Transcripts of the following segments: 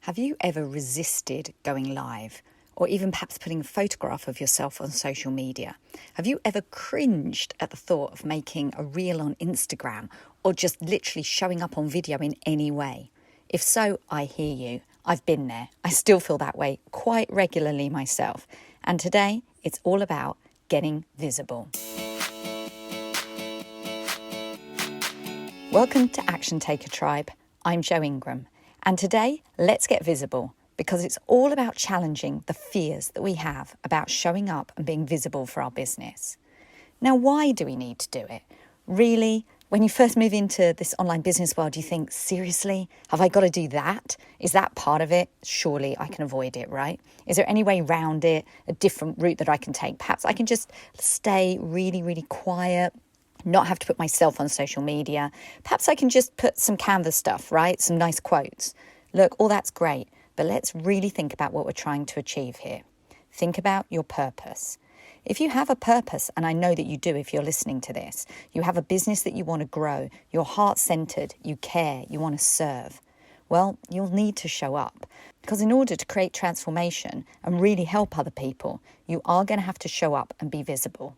Have you ever resisted going live, or even perhaps putting a photograph of yourself on social media? Have you ever cringed at the thought of making a reel on Instagram, or just literally showing up on video in any way? If so, I hear you. I've been there. I still feel that way quite regularly myself. And today, it's all about getting visible. Welcome to Action Taker Tribe. I'm Jo Ingram. And today, let's get visible, because it's all about challenging the fears that we have about showing up and being visible for our business. Now, why do we need to do it? Really, when you first move into this online business world, you think, seriously, have I got to do that? Is that part of it? Surely I can avoid it, right? Is there any way around it, a different route that I can take? Perhaps I can just stay really, really quiet, not have to put myself on social media. Perhaps I can just put some Canva stuff, right? Some nice quotes. Look, all that's great, but let's really think about what we're trying to achieve here. Think about your purpose. If you have a purpose, and I know that you do if you're listening to this, you have a business that you want to grow, you're heart-centered, you care, you want to serve, well, you'll need to show up. Because in order to create transformation and really help other people, you are going to have to show up and be visible.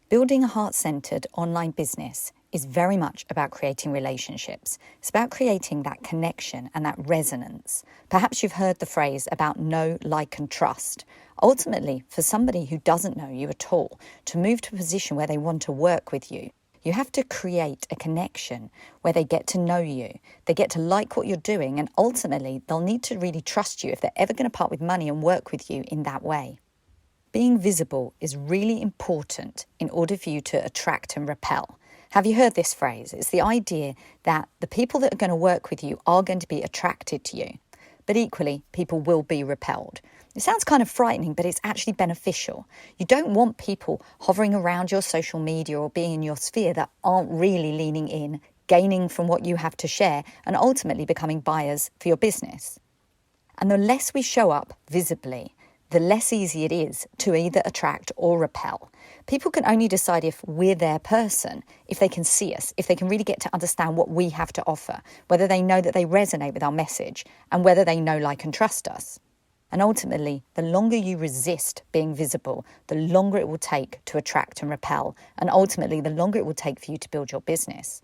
Building a heart-centered online business is very much about creating relationships. It's about creating that connection and that resonance. Perhaps you've heard the phrase about know, like and trust. Ultimately, for somebody who doesn't know you at all, to move to a position where they want to work with you, you have to create a connection where they get to know you, they get to like what you're doing, and ultimately they'll need to really trust you if they're ever going to part with money and work with you in that way. Being visible is really important in order for you to attract and repel. Have you heard this phrase? It's the idea that the people that are going to work with you are going to be attracted to you, but equally, people will be repelled. It sounds kind of frightening, but it's actually beneficial. You don't want people hovering around your social media or being in your sphere that aren't really leaning in, gaining from what you have to share, and ultimately becoming buyers for your business. And the less we show up visibly, the less easy it is to either attract or repel. People can only decide if we're their person, if they can see us, if they can really get to understand what we have to offer, whether they know that they resonate with our message, and whether they know, like, and trust us. And ultimately, the longer you resist being visible, the longer it will take to attract and repel, and ultimately, the longer it will take for you to build your business.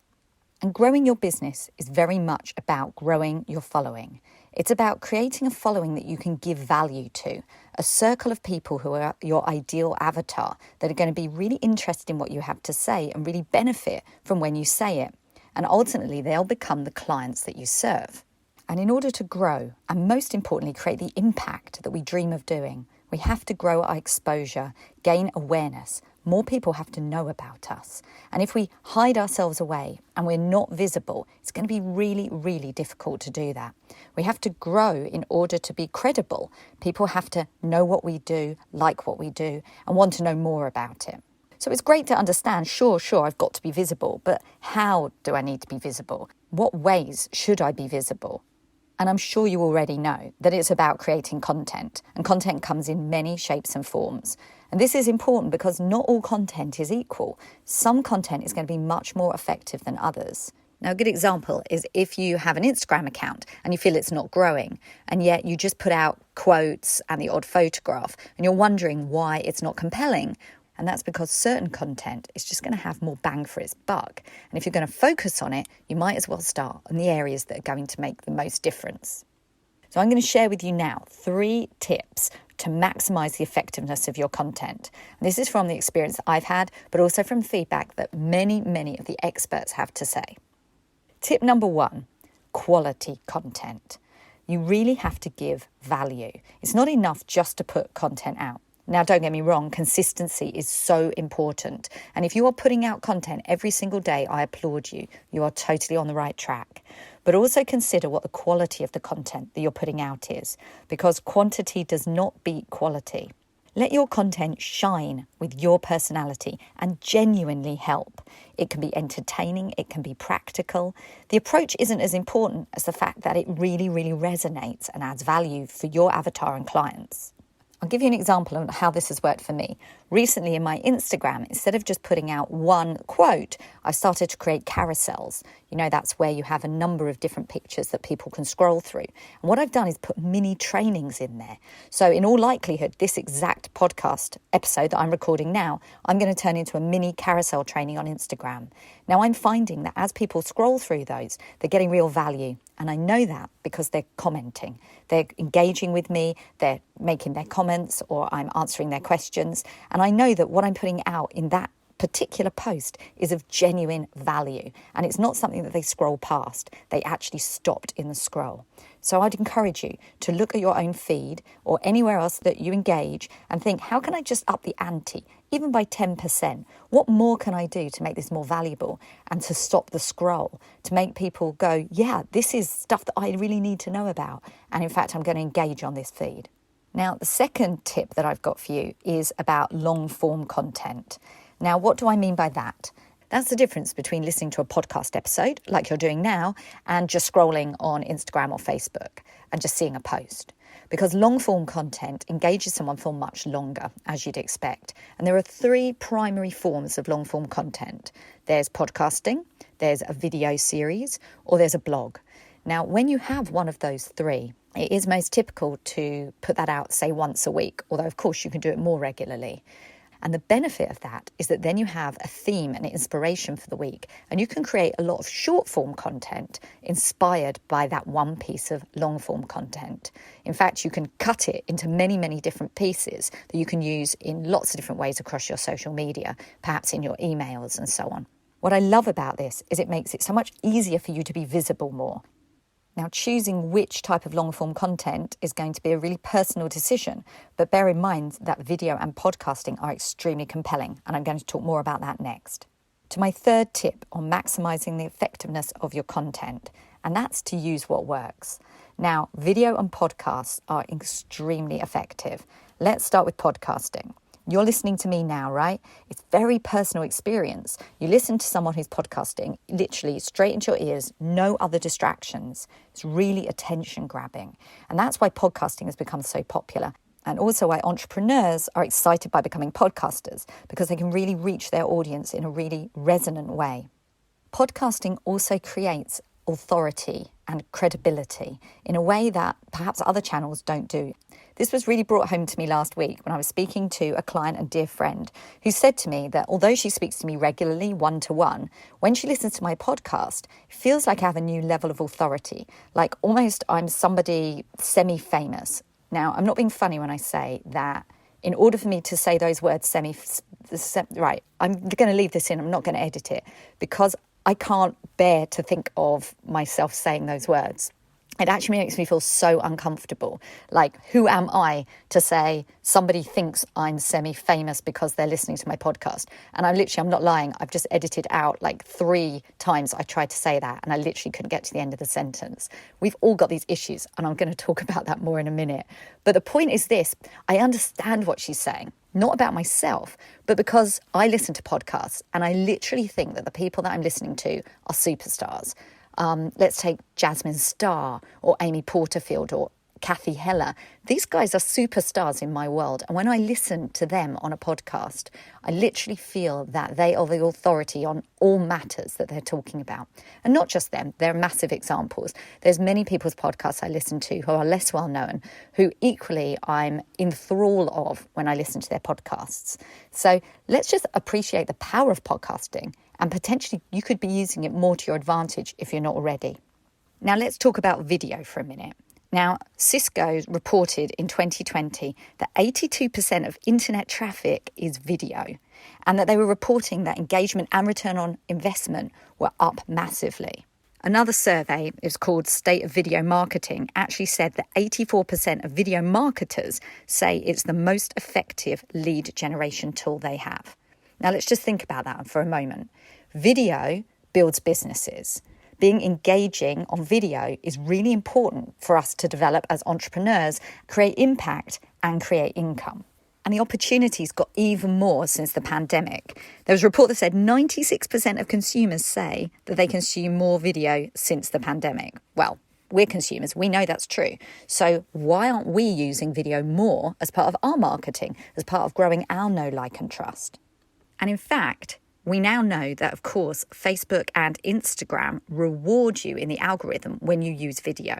And growing your business is very much about growing your following. It's about creating a following that you can give value to, a circle of people who are your ideal avatar that are going to be really interested in what you have to say and really benefit from when you say it. And ultimately, they'll become the clients that you serve. And in order to grow, and most importantly, create the impact that we dream of doing, we have to grow our exposure, gain awareness. More people have to know about us. And if we hide ourselves away and we're not visible, it's going to be really, really difficult to do that. We have to grow in order to be credible. People have to know what we do, like what we do, and want to know more about it. So it's great to understand, sure, I've got to be visible, but how do I need to be visible? What ways should I be visible? And I'm sure you already know that it's about creating content, and content comes in many shapes and forms. And this is important because not all content is equal. Some content is going to be much more effective than others. Now, a good example is if you have an Instagram account and you feel it's not growing, and yet you just put out quotes and the odd photograph, and you're wondering why it's not compelling. And that's because certain content is just going to have more bang for its buck. And if you're going to focus on it, you might as well start on the areas that are going to make the most difference. So I'm going to share with you now 3 tips to maximise the effectiveness of your content. And this is from the experience that I've had, but also from feedback that many of the experts have to say. Tip number 1, quality content. You really have to give value. It's not enough just to put content out. Now, don't get me wrong, consistency is so important. And if you are putting out content every single day, I applaud you. You are totally on the right track. But also consider what the quality of the content that you're putting out is, because quantity does not beat quality. Let your content shine with your personality and genuinely help. It can be entertaining, it can be practical. The approach isn't as important as the fact that it really resonates and adds value for your avatar and clients. I'll give you an example of how this has worked for me. Recently in my Instagram, instead of just putting out one quote, I started to create carousels. That's where you have a number of different pictures that people can scroll through. And what I've done is put mini trainings in there. So in all likelihood, this exact podcast episode that I'm recording now, I'm going to turn into a mini carousel training on Instagram. Now, I'm finding that as people scroll through those, they're getting real value. And I know that because they're commenting, they're engaging with me, they're making their comments, or I'm answering their questions. And I know that what I'm putting out in that particular post is of genuine value. And it's not something that they scroll past. They actually stopped in the scroll. So I'd encourage you to look at your own feed or anywhere else that you engage and think, how can I just up the ante, even by 10%? What more can I do to make this more valuable and to stop the scroll, to make people go, yeah, this is stuff that I really need to know about. And in fact, I'm going to engage on this feed. Now, the second tip that I've got for you is about long form content. Now, what do I mean by that? That's the difference between listening to a podcast episode, like you're doing now, and just scrolling on Instagram or Facebook and just seeing a post. Because long-form content engages someone for much longer, as you'd expect. And there are 3 primary forms of long-form content. There's podcasting, there's a video series, or there's a blog. Now, when you have one of those 3, it is most typical to put that out, say, once a week, although, of course, you can do it more regularly. And the benefit of that is that then you have a theme and inspiration for the week, and you can create a lot of short form content inspired by that one piece of long form content. In fact, you can cut it into many, many different pieces that you can use in lots of different ways across your social media, perhaps in your emails and so on. What I love about this is it makes it so much easier for you to be visible more. Now, choosing which type of long-form content is going to be a really personal decision, but bear in mind that video and podcasting are extremely compelling, and I'm going to talk more about that next. To my third tip on maximising the effectiveness of your content, and that's to use what works. Now, video and podcasts are extremely effective. Let's start with podcasting. You're listening to me now, right? It's very personal experience. You listen to someone who's podcasting, literally straight into your ears, no other distractions. It's really attention grabbing. And that's why podcasting has become so popular. And also why entrepreneurs are excited by becoming podcasters, because they can really reach their audience in a really resonant way. Podcasting also creates authority and credibility in a way that perhaps other channels don't do. This was really brought home to me last week when I was speaking to a client and dear friend who said to me that although she speaks to me regularly one-to-one, when she listens to my podcast, it feels like I have a new level of authority, like almost I'm somebody semi-famous. Now, I'm not being funny when I say that in order for me to say those words right, I'm going to leave this in, I'm not going to edit it, because I can't bear to think of myself saying those words. It actually makes me feel so uncomfortable. Like, who am I to say somebody thinks I'm semi-famous because they're listening to my podcast? And I'm not lying. I've just edited out like 3 times I tried to say that, and I literally couldn't get to the end of the sentence. We've all got these issues, and I'm going to talk about that more in a minute. But the point is this: I understand what she's saying, not about myself, but because I listen to podcasts, and I literally think that the people that I'm listening to are superstars. Let's take Jasmine Starr or Amy Porterfield or Kathy Heller. These guys are superstars in my world. And when I listen to them on a podcast, I literally feel that they are the authority on all matters that they're talking about. And not just them, they're massive examples. There's many people's podcasts I listen to who are less well known, who equally I'm in thrall of when I listen to their podcasts. So let's just appreciate the power of podcasting, and potentially you could be using it more to your advantage if you're not already. Now let's talk about video for a minute. Now, Cisco reported in 2020 that 82% of internet traffic is video, and that they were reporting that engagement and return on investment were up massively. Another survey, it was called State of Video Marketing, actually said that 84% of video marketers say it's the most effective lead generation tool they have. Now, let's just think about that for a moment. Video builds businesses. Being engaging on video is really important for us to develop as entrepreneurs, create impact and create income. And the opportunities got even more since the pandemic. There was a report that said 96% of consumers say that they consume more video since the pandemic. Well, we're consumers, we know that's true. So why aren't we using video more as part of our marketing, as part of growing our know, like and trust? And in fact, we now know that, of course, Facebook and Instagram reward you in the algorithm when you use video.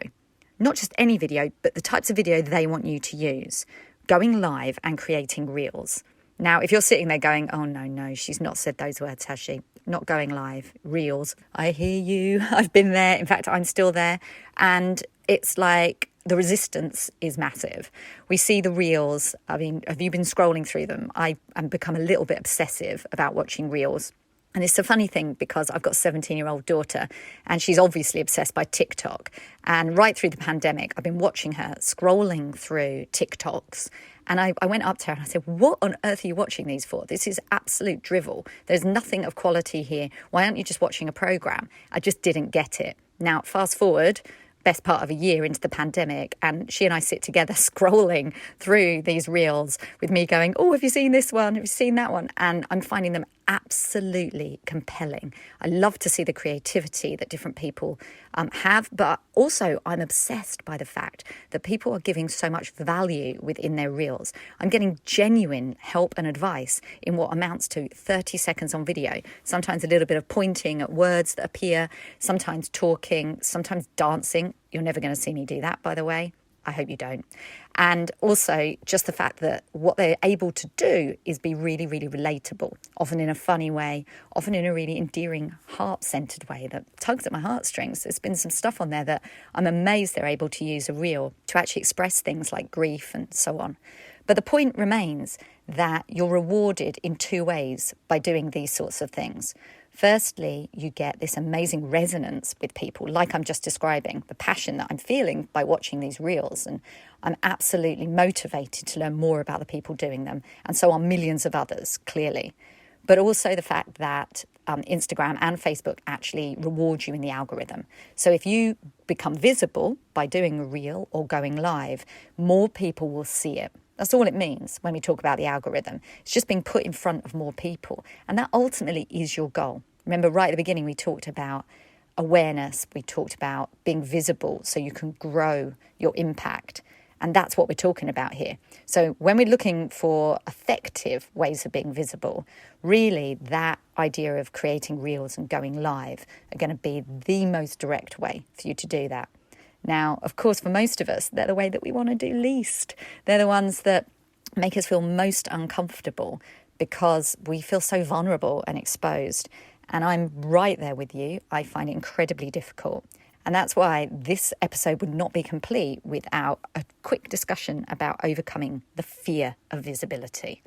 Not just any video, but the types of video they want you to use. Going live and creating reels. Now, if you're sitting there going, oh, no, she's not said those words, has she? Not going live, reels. I hear you. I've been there. In fact, I'm still there. And it's like the resistance is massive. We see the reels. I mean, have you been scrolling through them? I've become a little bit obsessive about watching reels. And it's a funny thing because I've got a 17-year-old daughter and she's obviously obsessed by TikTok. And right through the pandemic, I've been watching her scrolling through TikToks. And I went up to her and I said, what on earth are you watching these for? This is absolute drivel. There's nothing of quality here. Why aren't you just watching a program? I just didn't get it. Now, fast forward, best part of a year into the pandemic, and she and I sit together scrolling through these reels with me going, oh, have you seen this one? Have you seen that one? And I'm finding them absolutely compelling. I love to see the creativity that different people have, but also I'm obsessed by the fact that people are giving so much value within their reels. I'm getting genuine help and advice in what amounts to 30 seconds on video, sometimes a little bit of pointing at words that appear, sometimes talking, sometimes dancing. You're never going to see me do that, by the way. I hope you don't. And also just the fact that what they're able to do is be really, really relatable, often in a funny way, often in a really endearing, heart-centered way that tugs at my heartstrings. There's been some stuff on there that I'm amazed they're able to use a reel to actually express things like grief and so on. But the point remains that you're rewarded in two ways by doing these sorts of things. Firstly, you get this amazing resonance with people, like I'm just describing, the passion that I'm feeling by watching these reels. And I'm absolutely motivated to learn more about the people doing them. And so are millions of others, clearly. But also the fact that Instagram and Facebook actually reward you in the algorithm. So if you become visible by doing a reel or going live, more people will see it. That's all it means when we talk about the algorithm. It's just being put in front of more people. And that ultimately is your goal. Remember, right at the beginning, we talked about awareness. We talked about being visible so you can grow your impact. And that's what we're talking about here. So when we're looking for effective ways of being visible, really that idea of creating reels and going live are going to be the most direct way for you to do that. Now, of course, for most of us, they're the way that we want to do least. They're the ones that make us feel most uncomfortable because we feel so vulnerable and exposed. And I'm right there with you. I find it incredibly difficult. And that's why this episode would not be complete without a quick discussion about overcoming the fear of visibility.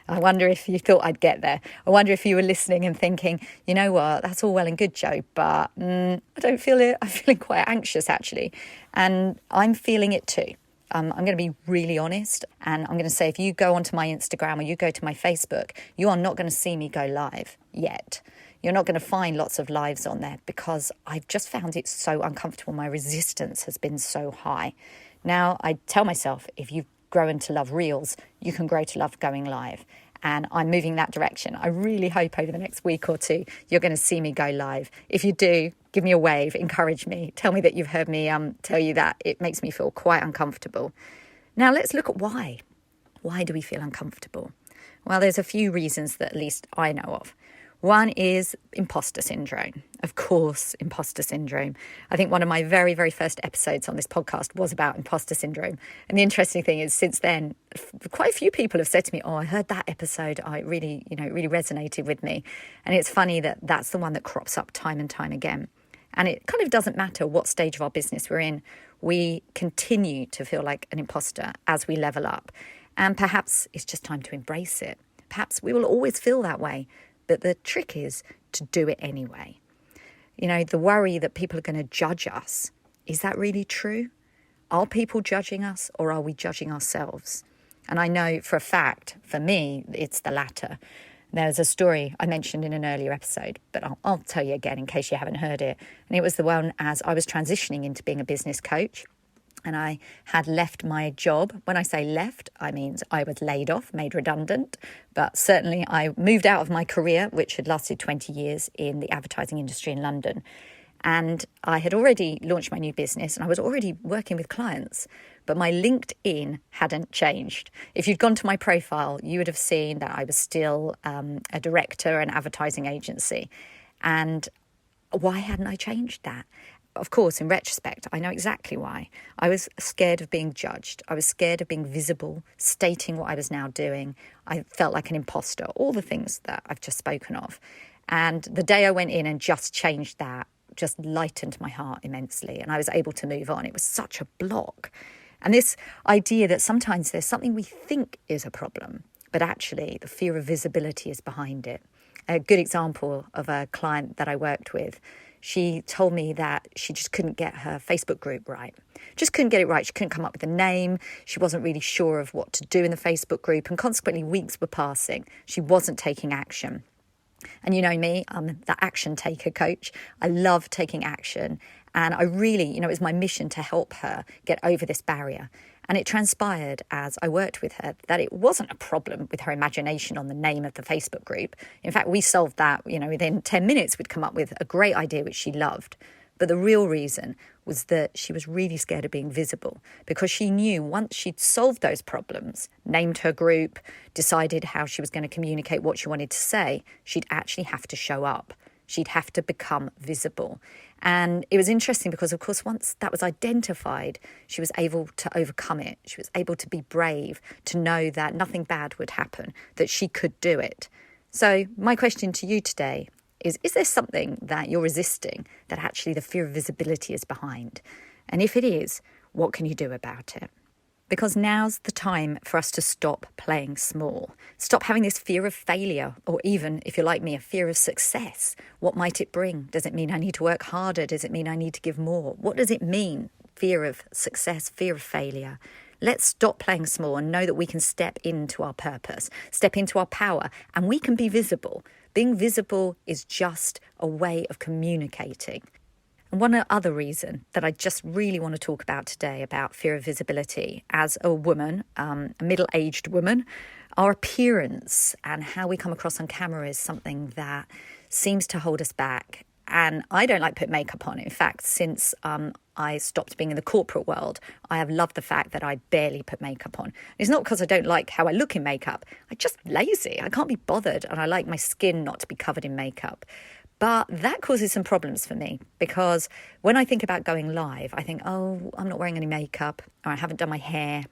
I wonder if you thought I'd get there. I wonder if you were listening and thinking, you know what, that's all well and good, Jo, but I don't feel it. I'm feeling quite anxious, actually. And I'm feeling it too. I'm going to be really honest. And I'm going to say, if you go onto my Instagram or you go to my Facebook, you are not going to see me go live yet. You're not going to find lots of lives on there because I've just found it so uncomfortable. My resistance has been so high. Now, I tell myself, if you've grown to love reels, you can grow to love going live. And I'm moving that direction. I really hope over the next week or two, you're going to see me go live. If you do, give me a wave, encourage me. Tell me that you've heard me tell you that. It makes me feel quite uncomfortable. Now, let's look at why. Why do we feel uncomfortable? Well, there's a few reasons that at least I know of. One is imposter syndrome. Of course, imposter syndrome. I think one of my very, very first episodes on this podcast was about imposter syndrome. And the interesting thing is since then, quite a few people have said to me, oh, I heard that episode. It really resonated with me. And it's funny that that's the one that crops up time and time again. And it kind of doesn't matter what stage of our business we're in. We continue to feel like an imposter as we level up. And perhaps it's just time to embrace it. Perhaps we will always feel that way. But the trick is to do it anyway. You know, the worry that people are going to judge us, is that really true? Are people judging us or are we judging ourselves? And I know for a fact, for me, it's the latter. There's a story I mentioned in an earlier episode, but I'll tell you again in case you haven't heard it. And it was the one as I was transitioning into being a business coach. And I had left my job. When I say left, I mean I was laid off, made redundant. But certainly I moved out of my career, which had lasted 20 years in the advertising industry in London. And I had already launched my new business and I was already working with clients, but my LinkedIn hadn't changed. If you'd gone to my profile, you would have seen that I was still a director at an advertising agency. And why hadn't I changed that? Of course, in retrospect, I know exactly why. I was scared of being judged. I was scared of being visible, stating what I was now doing. I felt like an imposter, all the things that I've just spoken of. And the day I went in and just changed that, just lightened my heart immensely, and I was able to move on. It was such a block. And this idea that sometimes there's something we think is a problem, but actually the fear of visibility is behind it. A good example of a client that I worked with, she told me that she just couldn't get her Facebook group right. Just couldn't get it right. She couldn't come up with a name. She wasn't really sure of what to do in the Facebook group, and consequently weeks were passing. She wasn't taking action. And you know me, I'm the action taker coach. I love taking action. And I really, it was my mission to help her get over this barrier. And it transpired as I worked with her that it wasn't a problem with her imagination on the name of the Facebook group. In fact, we solved that, within 10 minutes, we'd come up with a great idea which she loved. But the real reason was that she was really scared of being visible, because she knew once she'd solved those problems, named her group, decided how she was going to communicate what she wanted to say, she'd actually have to show up. She'd have to become visible. And it was interesting because, of course, once that was identified, she was able to overcome it. She was able to be brave, to know that nothing bad would happen, that she could do it. So my question to you today is there something that you're resisting that actually the fear of visibility is behind? And if it is, what can you do about it? Because now's the time for us to stop playing small. Stop having this fear of failure, or even, if you're like me, a fear of success. What might it bring? Does it mean I need to work harder? Does it mean I need to give more? What does it mean? Fear of success, fear of failure. Let's stop playing small and know that we can step into our purpose, step into our power, and we can be visible. Being visible is just a way of communicating. And one other reason that I just really want to talk about today about fear of visibility, as a woman, a middle-aged woman, our appearance and how we come across on camera is something that seems to hold us back. And I don't like put makeup on. In fact, since I stopped being in the corporate world, I have loved the fact that I barely put makeup on. It's not because I don't like how I look in makeup. I'm just lazy. I can't be bothered, and I like my skin not to be covered in makeup. But that causes some problems for me, because when I think about going live, I think, oh, I'm not wearing any makeup, or I haven't done my hair.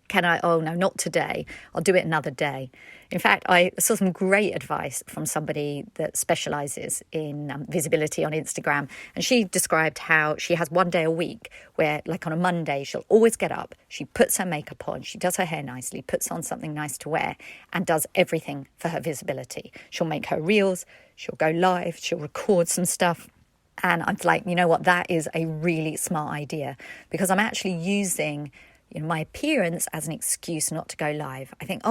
Can I? Oh, no, not today. I'll do it another day. In fact, I saw some great advice from somebody that specialises in visibility on Instagram. And she described how she has one day a week where, like on a Monday, she'll always get up. She puts her makeup on. She does her hair nicely, puts on something nice to wear, and does everything for her visibility. She'll make her reels. She'll go live. She'll record some stuff. And I'm like, you know what? That is a really smart idea, because I'm actually using my appearance as an excuse not to go live. I think,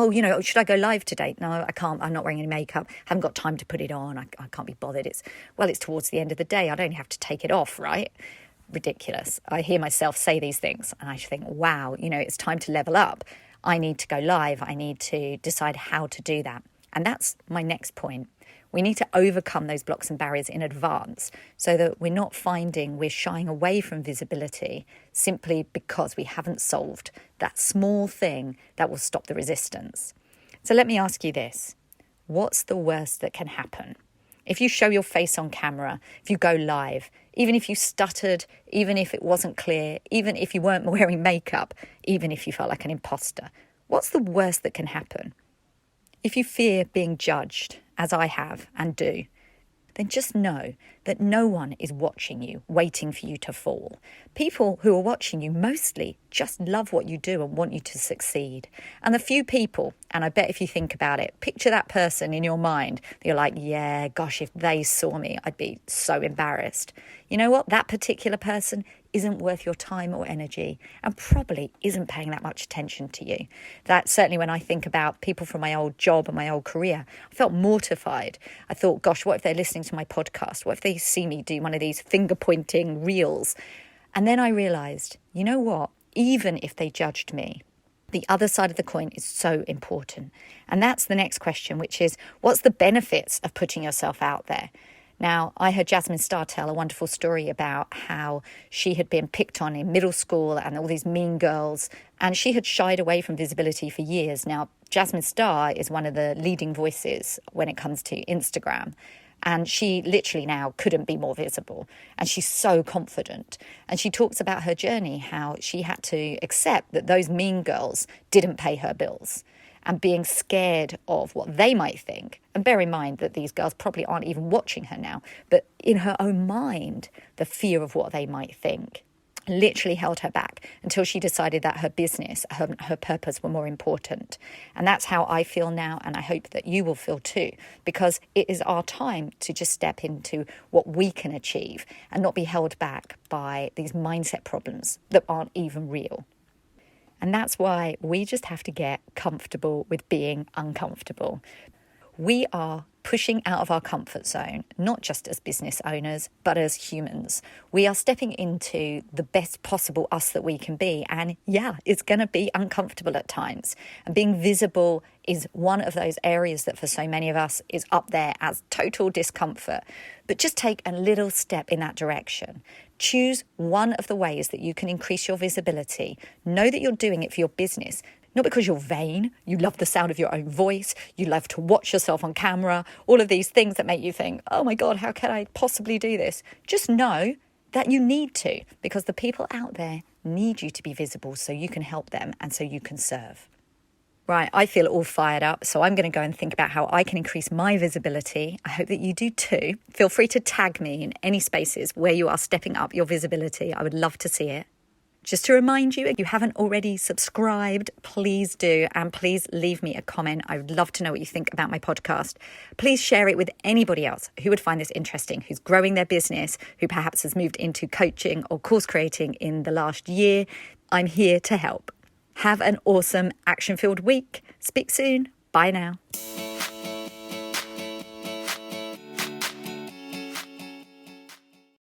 should I go live today? No, I can't. I'm not wearing any makeup. Haven't got time to put it on. I can't be bothered. It's towards the end of the day. I'd only have to take it off, right? Ridiculous. I hear myself say these things and I think, wow, it's time to level up. I need to go live. I need to decide how to do that. And that's my next point. We need to overcome those blocks and barriers in advance so that we're not finding we're shying away from visibility simply because we haven't solved that small thing that will stop the resistance. So let me ask you this. What's the worst that can happen? If you show your face on camera, if you go live, even if you stuttered, even if it wasn't clear, even if you weren't wearing makeup, even if you felt like an imposter, what's the worst that can happen? If you fear being judged, as I have and do, then just know that no one is watching you, waiting for you to fall. People who are watching you mostly just love what you do and want you to succeed. And the few people, and I bet if you think about it, picture that person in your mind, you're like, yeah, gosh, if they saw me, I'd be so embarrassed. You know what? That particular person isn't worth your time or energy and probably isn't paying that much attention to you. That certainly when I think about people from my old job and my old career, I felt mortified. I thought, gosh, what if they're listening to my podcast? What if they see me do one of these finger pointing reels? And then I realized, you know what? Even if they judged me, the other side of the coin is so important. And that's the next question, which is, what's the benefits of putting yourself out there? Now, I heard Jasmine Starr tell a wonderful story about how she had been picked on in middle school and all these mean girls, and she had shied away from visibility for years. Now, Jasmine Starr is one of the leading voices when it comes to Instagram, and she literally now couldn't be more visible, and she's so confident. And she talks about her journey, how she had to accept that those mean girls didn't pay her bills, and being scared of what they might think. And bear in mind that these girls probably aren't even watching her now, but in her own mind, the fear of what they might think literally held her back until she decided that her business, her purpose were more important. And that's how I feel now, and I hope that you will feel too, because it is our time to just step into what we can achieve and not be held back by these mindset problems that aren't even real. And that's why we just have to get comfortable with being uncomfortable. We are pushing out of our comfort zone, not just as business owners, but as humans. We are stepping into the best possible us that we can be. And yeah, it's going to be uncomfortable at times. And being visible is one of those areas that for so many of us is up there as total discomfort. But just take a little step in that direction. Choose one of the ways that you can increase your visibility. Know that you're doing it for your business. Not because you're vain, you love the sound of your own voice, you love to watch yourself on camera, all of these things that make you think, oh my God, how can I possibly do this? Just know that you need to, because the people out there need you to be visible so you can help them and so you can serve. Right, I feel all fired up, so I'm going to go and think about how I can increase my visibility. I hope that you do too. Feel free to tag me in any spaces where you are stepping up your visibility. I would love to see it. Just to remind you, if you haven't already subscribed, please do. And please leave me a comment. I would love to know what you think about my podcast. Please share it with anybody else who would find this interesting, who's growing their business, who perhaps has moved into coaching or course creating in the last year. I'm here to help. Have an awesome action-filled week. Speak soon. Bye now.